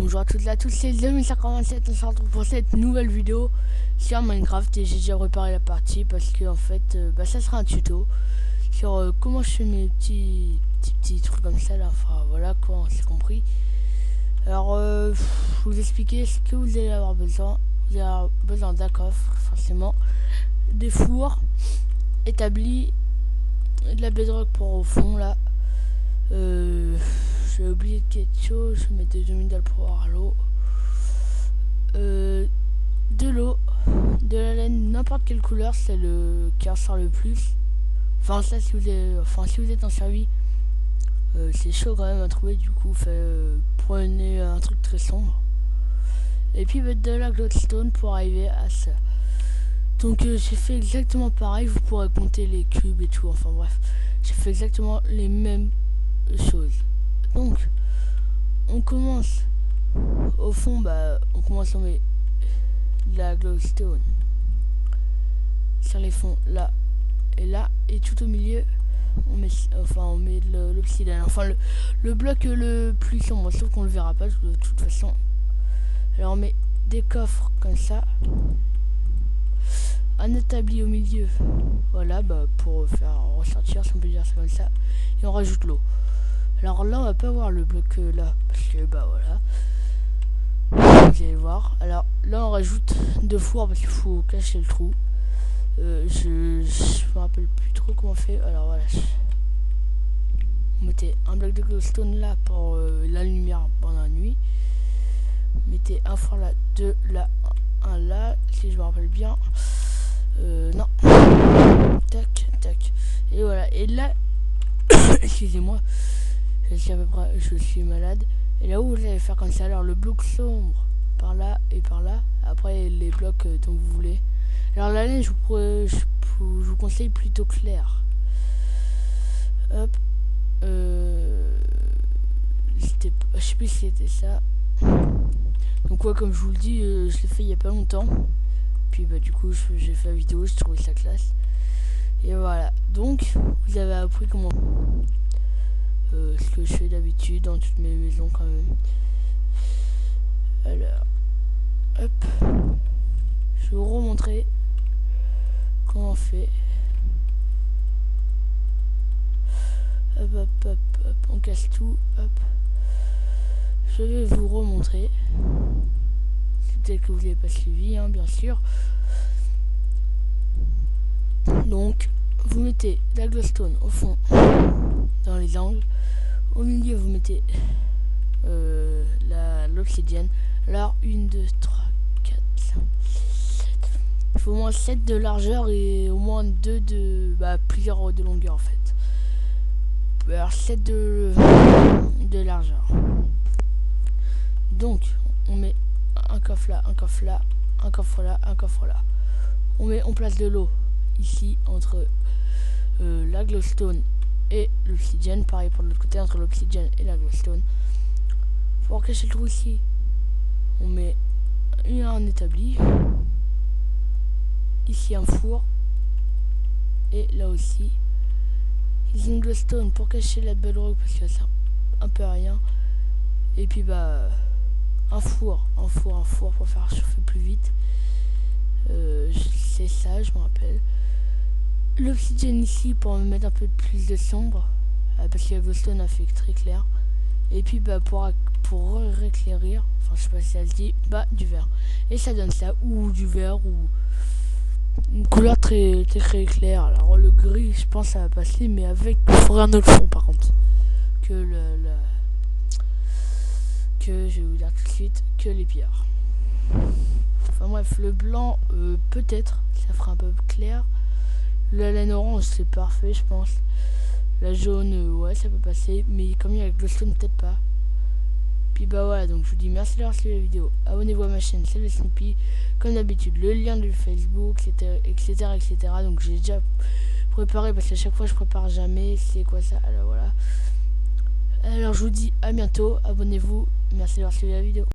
Bonjour à toutes et à tous, c'est 2057, on se retrouve pour cette nouvelle vidéo sur Minecraft et j'ai déjà préparé la partie parce que en fait ça sera un tuto sur comment je fais mes petits trucs comme ça là, enfin voilà quoi, on s'est compris. Alors je vais vous expliquer ce que vous allez avoir besoin. Vous allez avoir besoin d'un coffre forcément, des fours établis, de la bedrock pour au fond là. J'ai oublié quelque chose, je mets des demi-dalles pour avoir l'eau, de l'eau, de la laine, n'importe quelle couleur, c'est le qui ressort le plus. Enfin ça si vous êtes en survie, c'est chaud quand même à trouver, du coup prenez un truc très sombre. Et puis de la glowstone pour arriver à ça. Donc j'ai fait exactement pareil, vous pourrez compter les cubes et tout, enfin bref, j'ai fait exactement les mêmes choses. Donc on commence au fond, on commence à mettre de la glowstone sur les fonds là et là, et tout au milieu on met de l'obsidienne, enfin le bloc le plus sombre, sauf qu'on le verra pas de toute façon. Alors on met des coffres comme ça, un établi au milieu, voilà, pour faire ressortir, si on peut dire ça comme ça, et on rajoute l'eau. Alors là on va pas voir le bloc là parce que voilà, vous allez voir. Alors là on rajoute deux fours parce qu'il faut cacher le trou. Je me rappelle plus trop comment on fait. Alors voilà, vous mettez un bloc de glowstone là pour la lumière pendant la nuit. Mettez un four là, deux là, un là, si je me rappelle bien. Non, tac tac, et voilà. Et là excusez-moi, je suis malade. Et là où vous allez faire comme ça, alors le bloc sombre par là et par là, après les blocs dont vous voulez. Alors la laine, je vous conseille plutôt clair. Hop, je sais plus si c'était ça. Donc ouais, comme je vous le dis, je l'ai fait il y a pas longtemps. Puis du coup j'ai fait la vidéo, j'ai trouvé ça classe. Et voilà, donc vous avez appris comment ce que je fais d'habitude dans toutes mes maisons quand même. Alors hop, je vais vous remontrer comment on fait. Hop hop hop hop, on casse tout, hop. Je vais vous remontrer. C'est peut-être que vous n'avez pas suivi, hein, bien sûr. Donc vous mettez la glowstone au fond dans les angles. Au milieu vous mettez l'obsidienne. Alors 1, 2, 3, 4, 5, 7. Il faut au moins 7 de largeur et au moins 2 de plusieurs de longueur en fait. Alors 7 de largeur. Donc on met un coffre là, un coffre là, un coffre là, un coffre là. On place de l'eau ici entre la glowstone et l'obsidienne. Pareil pour l'autre côté, entre l'obsidienne et la glowstone. Pour cacher le trou ici, on met un établi. Ici un four. Et là aussi ici une glowstone pour cacher la bedrock parce que ça sert un peu à rien. Et puis un four pour faire chauffer plus vite. C'est ça, je me rappelle. L'obsidienne ici pour me mettre un peu plus de sombre, parce que la glowstone a fait très clair. Et puis pour réclairir, enfin je sais pas si ça se dit, du vert. Et ça donne ça, ou du vert, ou une couleur très claire. Alors le gris, je pense ça va passer, mais avec, il faudrait un autre fond par contre que que je vais vous dire tout de suite, que les pierres. Enfin bref, le blanc peut-être ça fera un peu clair. La laine orange c'est parfait je pense. La jaune ouais ça peut passer, mais comme il y a la glowstone peut-être pas. Puis voilà, donc je vous dis merci d'avoir suivi la vidéo. Abonnez-vous à ma chaîne, c'est le Snoopy. Comme d'habitude, le lien de Facebook, etc. Donc j'ai déjà préparé parce qu'à chaque fois je prépare jamais. C'est quoi ça? Alors voilà. Alors je vous dis à bientôt, abonnez-vous, merci d'avoir suivi la vidéo.